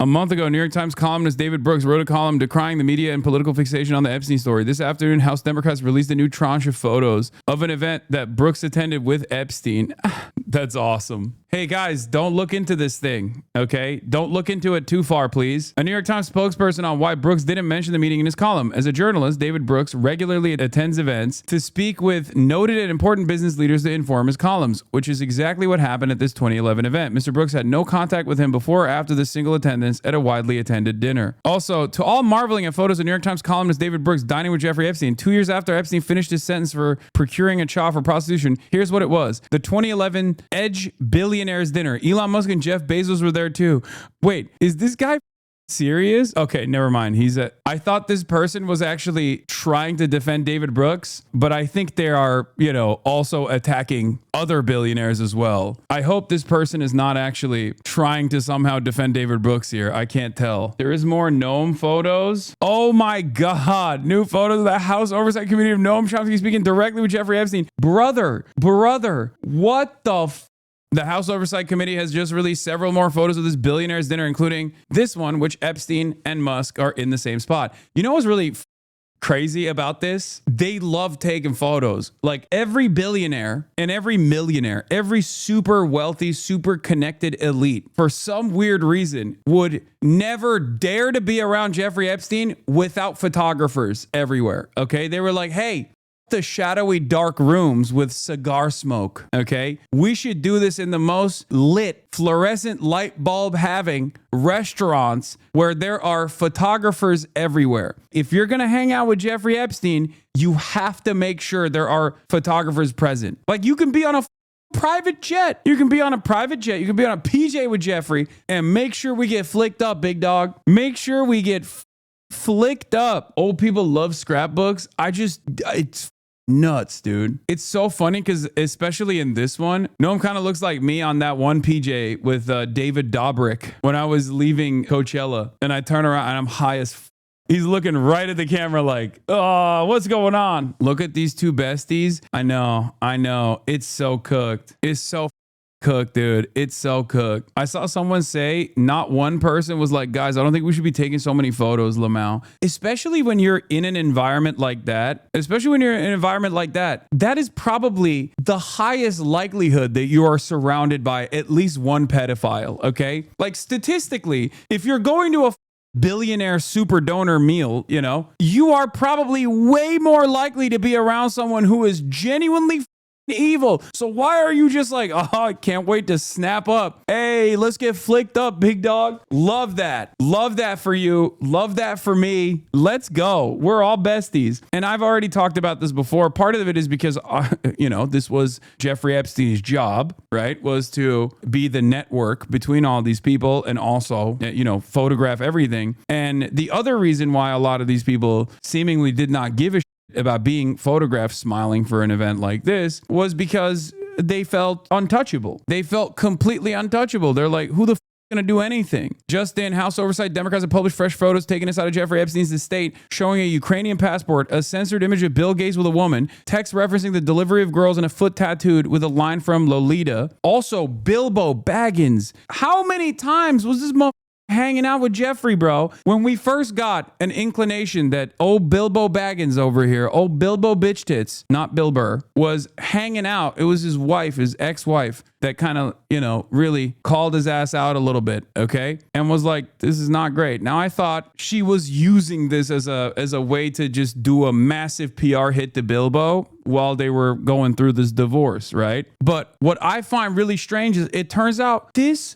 A month ago, New York Times columnist David Brooks wrote a column decrying the media and political fixation on the Epstein story. This afternoon, House Democrats released a new tranche of photos of an event that Brooks attended with Epstein. That's awesome. Hey guys, don't look into this thing, okay? Don't look into it too far, please. A New York Times spokesperson on why Brooks didn't mention the meeting in his column. As a journalist, David Brooks regularly attends events to speak with noted and important business leaders to inform his columns, which is exactly what happened at this 2011 event. Mr. Brooks had no contact with him before or after this single attendance at a widely attended dinner. Also, to all marveling at photos of New York Times columnist David Brooks dining with Jeffrey Epstein 2 years after Epstein finished his sentence for procuring a child for prostitution, here's what it was. The 2011 Edge Billionaires dinner. Elon Musk and Jeff Bezos were there too. Wait, is this guy serious? Okay, never mind. I thought this person was actually trying to defend David Brooks, but I think they are, also attacking other billionaires as well. I hope this person is not actually trying to somehow defend David Brooks here. I can't tell. There is more Noam photos. Oh my God. New photos of the House Oversight Committee of Noam Chomsky speaking directly with Jeffrey Epstein. Brother, what the The House Oversight Committee has just released several more photos of this billionaire's dinner, including this one, which Epstein and Musk are in the same spot. You know what's really crazy about this? They love taking photos. Like every billionaire and every millionaire, every super wealthy, super connected elite, for some weird reason, would never dare to be around Jeffrey Epstein without photographers everywhere. Okay? They were like, hey, the shadowy dark rooms with cigar smoke, okay? We should do this in the most lit fluorescent light bulb having restaurants where there are photographers everywhere. If you're gonna hang out with Jeffrey Epstein, you have to make sure there are photographers present. Like you can be on a private jet. You can be on a private jet. You can be on a PJ with Jeffrey and make sure we get flicked up, big dog. Make sure we get flicked up. Old people love scrapbooks. It's nuts, dude. It's so funny because especially in this one, Noam kind of looks like me on that one PJ with David Dobrik when I was leaving Coachella, and I turn around and I'm high as he's looking right at the camera like, oh, what's going on? Look at these two besties. I know. It's so cooked. It's so cooked, dude. It's so cooked. I saw someone say not one person was like, guys, I don't think we should be taking so many photos, Lamau. Especially when you're in an environment like that. That is probably the highest likelihood that you are surrounded by at least one pedophile, okay? Like statistically, if you're going to a billionaire super donor meal, you are probably way more likely to be around someone who is genuinely evil. So why are you just like, oh, I can't wait to snap up. Hey, let's get flicked up, big dog. Love that. Love that for you. Love that for me. Let's go. We're all besties. And I've already talked about this before. Part of it is because, this was Jeffrey Epstein's job, right? Was to be the network between all these people and also, photograph everything. And the other reason why a lot of these people seemingly did not give a about being photographed smiling for an event like this was because they felt untouchable. They felt completely untouchable. They're like, who the f gonna do anything? Just in, House Oversight Democrats have published fresh photos taken inside of Jeffrey Epstein's estate showing a Ukrainian passport, a censored image of Bill Gates with a woman, text referencing the delivery of girls, and a foot tattooed with a line from Lolita. Also, Bilbo Baggins. How many times was this motherfucker hanging out with Jeffrey, bro? When we first got an inclination that old Bilbo Baggins over here, old Bilbo Bitch Tits, not Bill Burr, was hanging out, it was his wife, his ex-wife, that kind of, really called his ass out a little bit, okay? And was like, this is not great. Now, I thought she was using this as a way to just do a massive PR hit to Bilbo while they were going through this divorce, right? But what I find really strange is it turns out this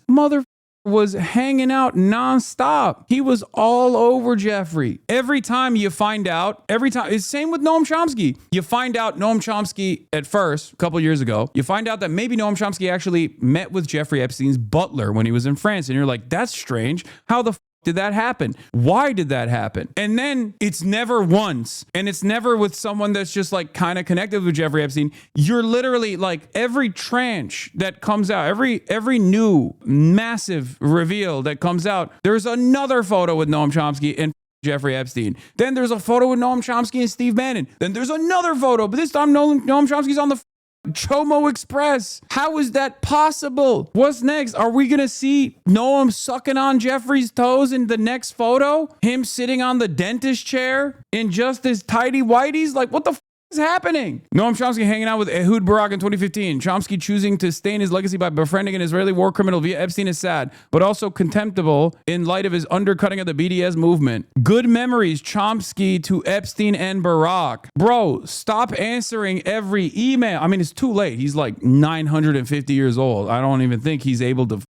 was hanging out nonstop. He was all over Jeffrey. Every time, it's same with Noam Chomsky. You find out Noam Chomsky at first, a couple years ago, you find out that maybe Noam Chomsky actually met with Jeffrey Epstein's butler when he was in France. And you're like, that's strange. How the did that happen? Why did that happen? And then it's never once, and it's never with someone that's just like kind of connected with Jeffrey Epstein. You're literally like every tranche that comes out, every new massive reveal that comes out, there's another photo with Noam Chomsky and Jeffrey Epstein. Then there's a photo with Noam Chomsky and Steve Bannon. Then there's another photo, but this time Noam Chomsky's on the Chomo Express. How is that possible? What's next? Are we gonna see Noam sucking on Jeffrey's toes in the next photo? Him sitting on the dentist chair in just his tidy whities? Like, what the is happening? Noam Chomsky hanging out with Ehud Barak in 2015. Chomsky choosing to stain his legacy by befriending an Israeli war criminal via Epstein is sad, but also contemptible in light of his undercutting of the BDS movement. Good memories, Chomsky to Epstein and Barak. Bro, stop answering every email. I mean, it's too late. He's like 950 years old. I don't even think he's able to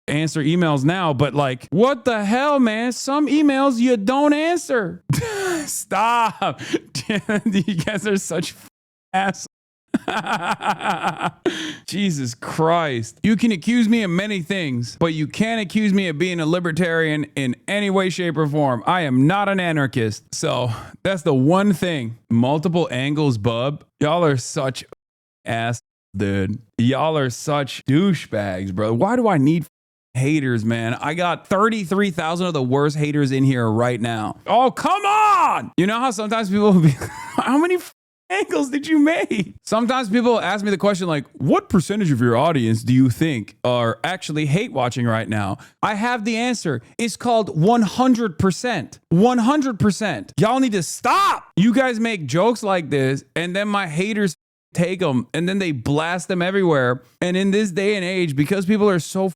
answer emails now, but like, what the hell, man? Some emails you don't answer. Stop. You guys are such ass. Jesus Christ. You can accuse me of many things, but you can't accuse me of being a libertarian in any way, shape, or form. I am not an anarchist. So that's the one thing. Multiple angles, bub. Y'all are such ass, dude. Y'all are such douchebags, bro. Why do I need haters, man? I got 33,000 of the worst haters in here right now. Oh, come on! You know how sometimes people will be, how many angles did you make? Sometimes people ask me the question like, what percentage of your audience do you think are actually hate watching right now? I have the answer. It's called 100%. 100%. Y'all need to stop. You guys make jokes like this, and then my haters take them, and then they blast them everywhere. And in this day and age, because people are so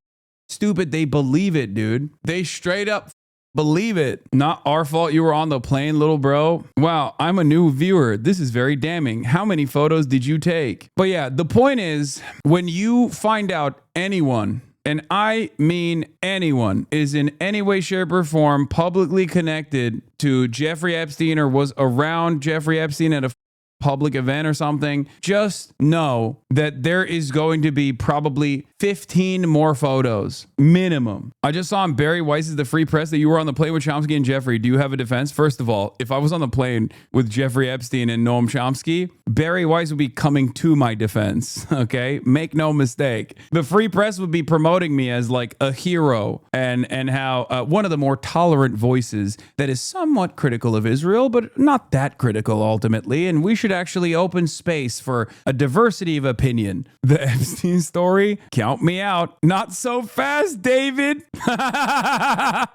stupid, they believe it, dude. They straight up believe it. Not our fault you were on the plane, little bro. Wow, I'm a new viewer. This is very damning. How many photos did you take? But yeah, the point is, when you find out anyone, and I mean anyone, is in any way, shape, or form publicly connected to Jeffrey Epstein or was around Jeffrey Epstein at a public event or something, just know that there is going to be probably 15 more photos minimum. I just saw on Barry Weiss's The Free Press that you were on the plane with Chomsky and Jeffrey. Do you have a defense? First of all, if I was on the plane with Jeffrey Epstein and Noam Chomsky, Barry Weiss would be coming to my defense. Okay, make no mistake. The Free Press would be promoting me as like a hero and how one of the more tolerant voices that is somewhat critical of Israel, but not that critical ultimately. And we should actually open space for a diversity of opinion. The Epstein story, count me out. Not so fast, David. House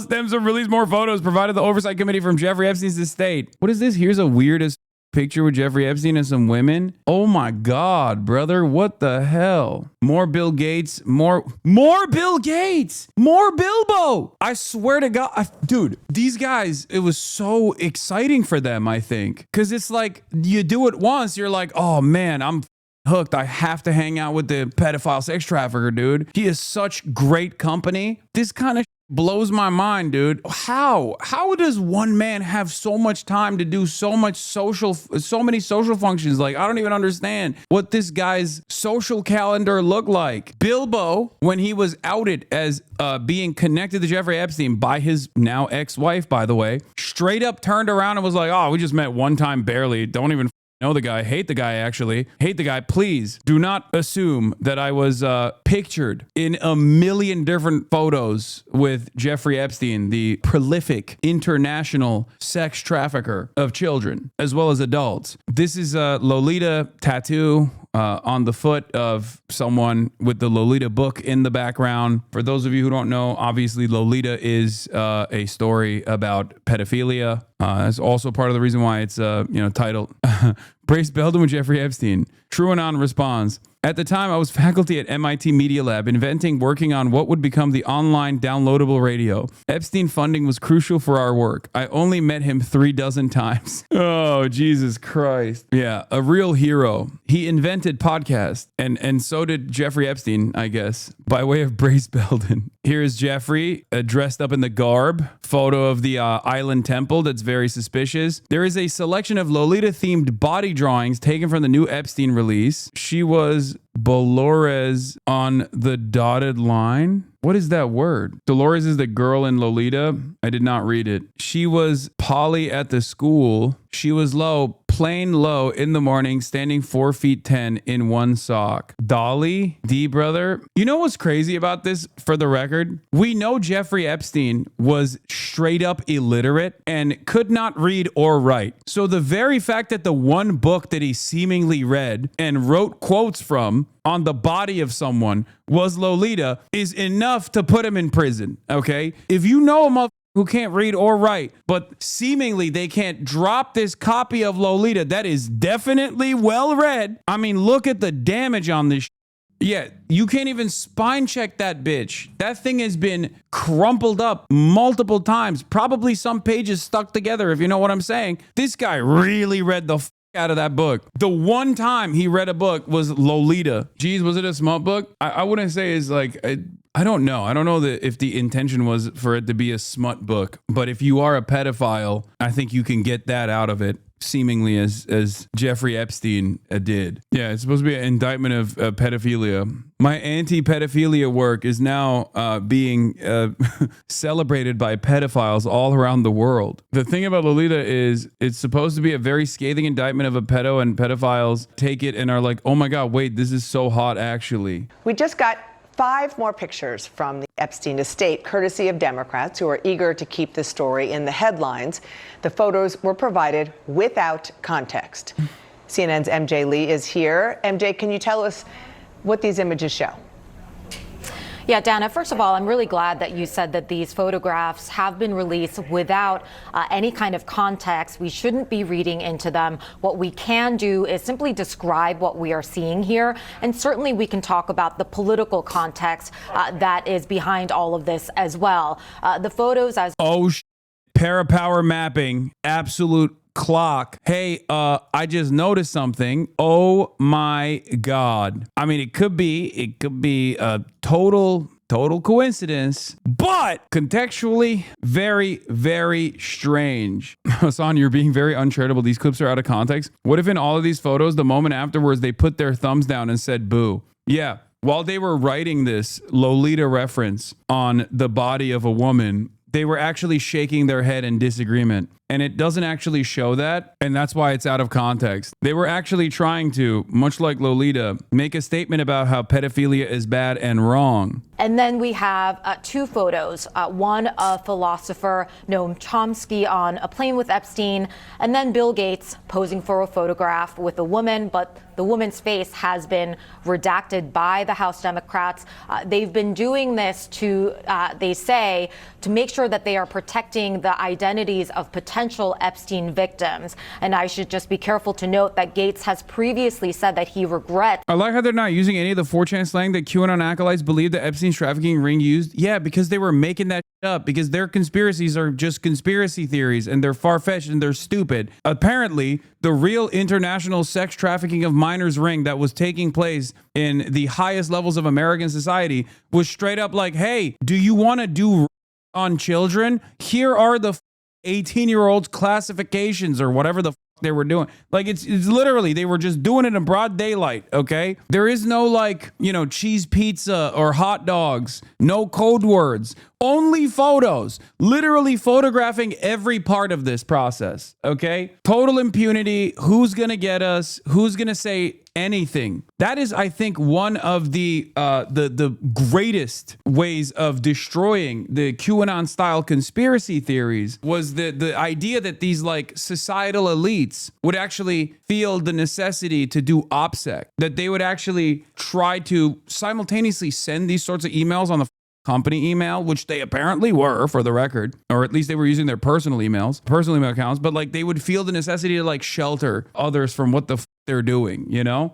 Dems have released more photos provided the oversight committee from Jeffrey Epstein's estate. What is this? Here's a weirdest picture with Jeffrey Epstein and some women. Oh my God, brother. What the hell? More Bill Gates, more Bill Gates, more Bilbo. I swear to God, dude, these guys, it was so exciting for them, I think. Because it's like, you do it once, you're like, oh man, I'm hooked. I have to hang out with the pedophile sex trafficker, dude. He is such great company. This kind of blows my mind, dude. How does one man have so much time to do so many social functions? Like, I don't even understand what this guy's social calendar looked like. Bilbo, when he was outed as being connected to Jeffrey Epstein by his now ex-wife, by the way, straight up turned around and was like, oh, we just met one time barely. Don't even know the guy. Hate the guy, actually. Hate the guy. Please do not assume that I was pictured in a million different photos with Jeffrey Epstein, the prolific international sex trafficker of children as well as adults. This is a Lolita tattoo on the foot of someone with the Lolita book in the background. For those of you who don't know, obviously Lolita is a story about pedophilia. That's also part of the reason why it's titled Brace Belden with Jeffrey Epstein. TrueAnon responds, at the time, I was faculty at MIT Media Lab, working on what would become the online downloadable radio. Epstein funding was crucial for our work. I only met him 36 times. Oh, Jesus Christ. Yeah, a real hero. He invented podcasts, and so did Jeffrey Epstein, I guess, by way of Brace Belden. Here's Jeffrey dressed up in the garb. Photo of the island temple that's very suspicious. There is a selection of Lolita-themed body drawings taken from the new Epstein release. She was Dolores on the dotted line. What is that word? Dolores is the girl in Lolita. I did not read it. She was Polly at the school. She was low. plain low in the morning, standing 4 feet 10 in one sock. Dolly, D brother. You know what's crazy about this, for the record? We know Jeffrey Epstein was straight up illiterate and could not read or write. So the very fact that the one book that he seemingly read and wrote quotes from on the body of someone was Lolita is enough to put him in prison, okay? If you know a motherfucker who can't read or write, but seemingly they can't drop this copy of Lolita that is definitely well read. I mean, look at the damage on this. Yeah, you can't even spine check that bitch. That thing has been crumpled up multiple times. Probably some pages stuck together, if you know what I'm saying. This guy really read the out of that book. The one time he read a book was Lolita. Geez, was it a smut book? I wouldn't say it's like... I don't know. I don't know that if the intention was for it to be a smut book, but if you are a pedophile, I think you can get that out of it, seemingly as Jeffrey Epstein did. Yeah, it's supposed to be an indictment of pedophilia. My anti-pedophilia work is now being celebrated by pedophiles all around the world. The thing about Lolita is it's supposed to be a very scathing indictment of a pedo, and pedophiles take it and are like, oh my God, wait, this is so hot actually. We just got 5 more pictures from the Epstein estate, courtesy of Democrats who are eager to keep the story in the headlines. The photos were provided without context. CNN's MJ Lee is here. MJ, can you tell us what these images show? Yeah, Dana, first of all, I'm really glad that you said that these photographs have been released without any kind of context. We shouldn't be reading into them. What we can do is simply describe what we are seeing here. And certainly we can talk about the political context that is behind all of this as well. The photos as... Oh, parapower mapping, absolute clock. Hey, I just noticed something. Oh my God. I mean, it could be a total coincidence, but contextually very, very strange. Hasan, you're being very uncharitable. These clips are out of context. What if in all of these photos, the moment afterwards, they put their thumbs down and said boo? Yeah. While they were writing this Lolita reference on the body of a woman, they were actually shaking their head in disagreement. And it doesn't actually show that, and that's why it's out of context. They were actually trying to, much like Lolita, make a statement about how pedophilia is bad and wrong. And then we have 2 photos, one a philosopher Noam Chomsky on a plane with Epstein, and then Bill Gates posing for a photograph with a woman, but the woman's face has been redacted by the House Democrats. They've been doing this to, they say, to make sure that they are protecting the identities of potential Epstein victims. And I should just be careful to note that Gates has previously said that he regrets. I like how they're not using any of the 4chan slang that QAnon acolytes believe that Epstein's trafficking ring used. Yeah, because they were making that up, because their conspiracies are just conspiracy theories and they're far-fetched and they're stupid. Apparently, the real international sex trafficking of minors ring that was taking place in the highest levels of American society was straight up like, hey, do you want to do on children? Here are the 18-year-olds classifications or whatever the they were doing. Like it's literally, they were just doing it in broad daylight. Okay. There is no like, cheese pizza or hot dogs, no code words, only photos, literally photographing every part of this process. Okay. Total impunity. Who's going to get us? Who's going to say anything? That is, I think, one of the greatest ways of destroying the QAnon style conspiracy theories was the idea that these like societal elites would actually feel the necessity to do OPSEC, that they would actually try to simultaneously send these sorts of emails on the company email, which they apparently were, for the record, or at least they were using their personal email accounts, but like they would feel the necessity to like shelter others from what the they're doing,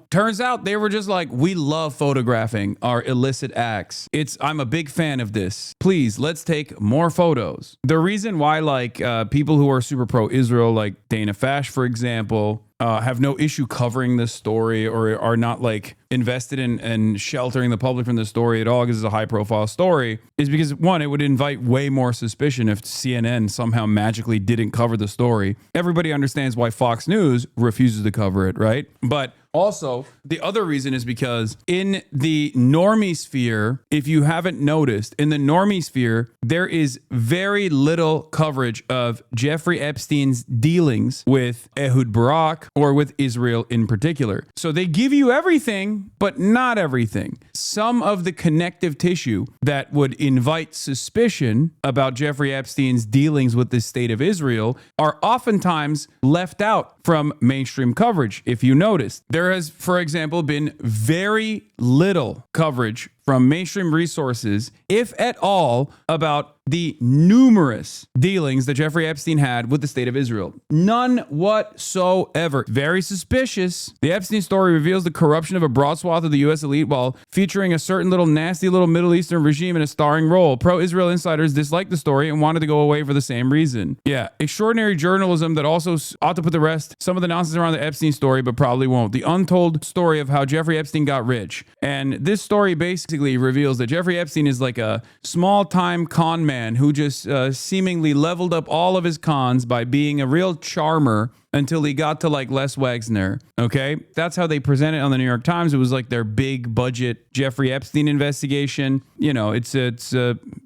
Turns out they were just like, we love photographing our illicit acts. I'm a big fan of this. Please, let's take more photos. The reason why like people who are super pro-Israel, like Dana Fash, for example, have no issue covering this story or are not like invested in sheltering the public from this story at all because it's a high profile story is because, one, it would invite way more suspicion if CNN somehow magically didn't cover the story. Everybody understands why Fox News refuses to cover it, right? But Also, the other reason is because in the normie sphere, if you haven't noticed, in the normie sphere, there is very little coverage of Jeffrey Epstein's dealings with Ehud Barak or with Israel in particular. So they give you everything, but not everything. Some of the connective tissue that would invite suspicion about Jeffrey Epstein's dealings with the state of Israel are oftentimes left out from mainstream coverage. If you notice, there has, for example, been very little coverage from mainstream resources, if at all, about the numerous dealings that Jeffrey Epstein had with the state of Israel. None whatsoever. Very suspicious. The Epstein story reveals the corruption of a broad swath of the U.S. elite while featuring a certain little nasty little Middle Eastern regime in a starring role. Pro-Israel insiders disliked the story and wanted to go away for the same reason. Yeah, extraordinary journalism that also ought to put to rest some of the nonsense around the Epstein story, but probably won't. The untold story of how Jeffrey Epstein got rich. And this story basically reveals that Jeffrey Epstein is like a small-time con man who just seemingly leveled up all of his cons by being a real charmer until he got to like Les Wexner. Okay, that's how they present it on the New York Times. It was like their big budget Jeffrey Epstein investigation. You know, it's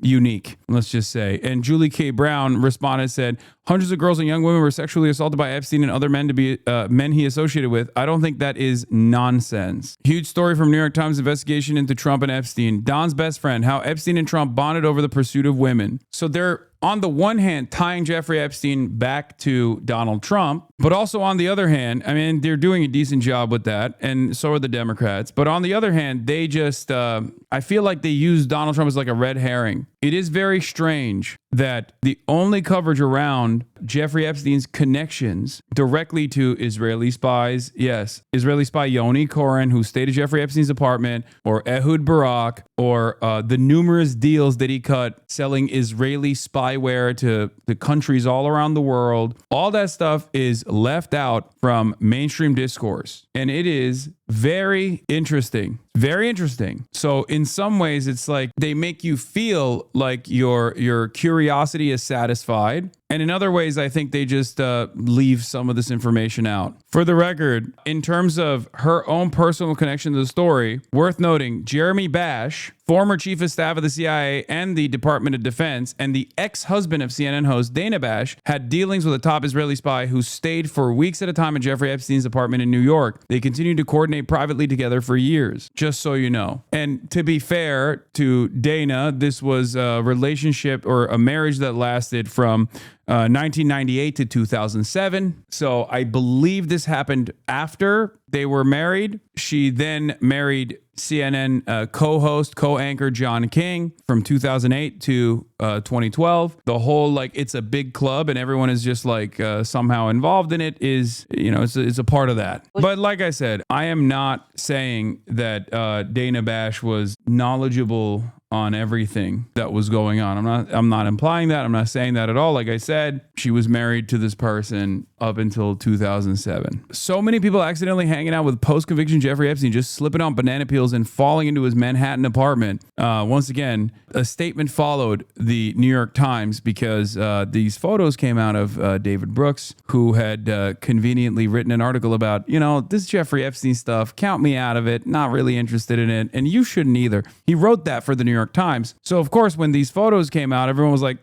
unique, let's just say. And Julie K. Brown responded, said, hundreds of girls and young women were sexually assaulted by Epstein and other men to be men he associated with. I don't think that is nonsense. Huge story from New York Times investigation into Trump and Epstein. Don's best friend, how Epstein and Trump bonded over the pursuit of women. So they're on the one hand tying Jeffrey Epstein back to Donald Trump, but also on the other hand, I mean, they're doing a decent job with that, and so are the Democrats. But on the other hand, they just, I feel like they use Donald Trump as like a red herring. It is very strange that the only coverage around Jeffrey Epstein's connections directly to Israeli spies, yes, Israeli spy Yoni Koren, who stayed at Jeffrey Epstein's apartment, or Ehud Barak, or the numerous deals that he cut selling Israeli spyware to the countries all around the world. All that stuff is left out from mainstream discourse. And it is very interesting. Very interesting. So in some ways, it's like they make you feel like your curiosity is satisfied. And in other ways, I think they just leave some of this information out. For the record, in terms of her own personal connection to the story, worth noting, Jeremy Bash, former chief of staff of the CIA and the Department of Defense, and the ex-husband of CNN host Dana Bash, had dealings with a top Israeli spy who stayed for weeks at a time at Jeffrey Epstein's apartment in New York. They continued to coordinate privately together for years, just so you know. And to be fair to Dana, this was a relationship or a marriage that lasted from 1998 to 2007. So I believe this happened after they were married. She then married CNN co-anchor John King from 2008 to 2012. The whole, like, it's a big club and everyone is just like somehow involved in it is, you know, it's a part of that. But like I said, I am not saying that Dana Bash was knowledgeable on everything that was going on. I'm not implying that. I'm not saying that at all. Like I said, she was married to this person up until 2007. So many people accidentally hanging out with post-conviction Jeffrey Epstein, just slipping on banana peels and falling into his Manhattan apartment. Once again, a statement followed the New York Times because these photos came out of David Brooks, who had conveniently written an article about, you know, this Jeffrey Epstein stuff, count me out of it, not really interested in it, and you shouldn't either. He wrote that for the New York Times. So of course, when these photos came out, everyone was like,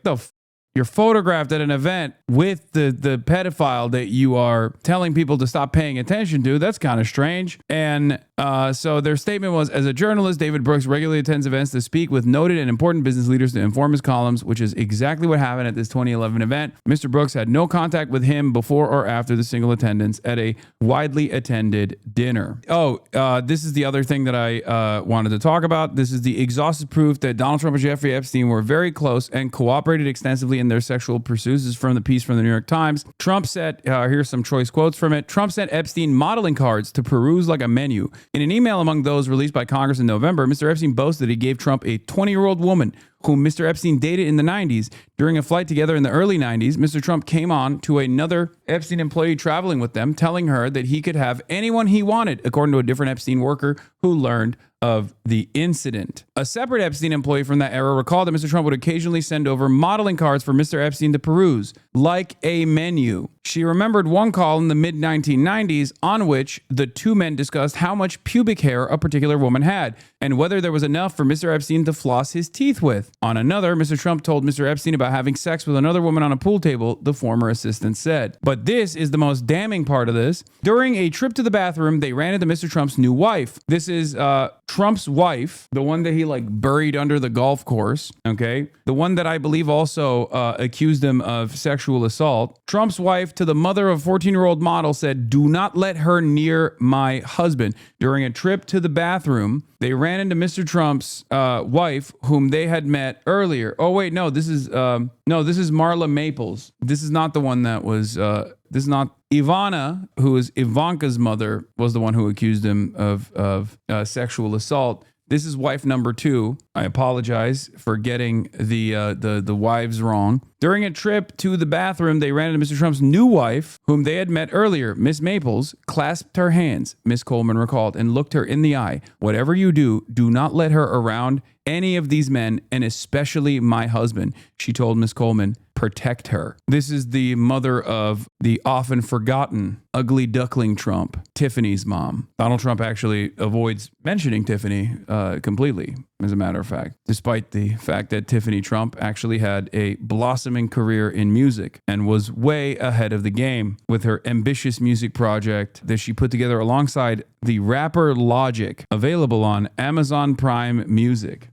you're photographed at an event with the pedophile that you are telling people to stop paying attention to. That's kind of strange. And so their statement was, as a journalist, David Brooks regularly attends events to speak with noted and important business leaders to inform his columns, which is exactly what happened at this 2011 event. Mr. Brooks had no contact with him before or after the single attendance at a widely attended dinner. This is the other thing that I wanted to talk about. This is the exhaustive proof that Donald Trump and Jeffrey Epstein were very close and cooperated extensively in their sexual pursuits. This is from the piece from the New York Times. Trump said, here's some choice quotes from it. Trump sent Epstein modeling cards to peruse like a menu. In an email among those released by Congress in November, Mr. Epstein boasted he gave Trump a 20-year-old woman whom Mr. Epstein dated in the 90s. During a flight together in the early 90s, Mr. Trump came on to another Epstein employee traveling with them, telling her that he could have anyone he wanted, according to a different Epstein worker who learned of the incident. A separate Epstein employee from that era recalled that Mr. Trump would occasionally send over modeling cards for Mr. Epstein to peruse, like a menu. She remembered one call in the mid-1990s on which the two men discussed how much pubic hair a particular woman had and whether there was enough for Mr. Epstein to floss his teeth with. On another, Mr. Trump told Mr. Epstein about having sex with another woman on a pool table, the former assistant said. But this is the most damning part of this. During a trip to the bathroom, they ran into Mr. Trump's new wife. This is Trump's wife, the one that he buried under the golf course, okay? The one that I believe also accused him of sexual assault. Trump's wife to the mother of a 14-year-old model said, "Do not let her near my husband." During a trip to the bathroom, they ran into Mr. Trump's wife, whom they had met earlier. Oh wait, no, this is Marla Maples. This is not the one that was. This is not Ivana, who is Ivanka's mother, was the one who accused him of sexual assault. This is wife number 2. I apologize for getting the wives wrong. During a trip to the bathroom, they ran into Mr. Trump's new wife, whom they had met earlier. Miss Maples clasped her hands, Miss Coleman recalled, and looked her in the eye. "Whatever you do, do not let her around any of these men, and especially my husband," she told Miss Coleman. "Protect her." This is the mother of the often forgotten ugly duckling Trump, Tiffany's mom. Donald Trump actually avoids mentioning Tiffany completely, as a matter of fact, despite the fact that Tiffany Trump actually had a blossoming career in music and was way ahead of the game with her ambitious music project that she put together alongside the rapper Logic, available on Amazon Prime Music.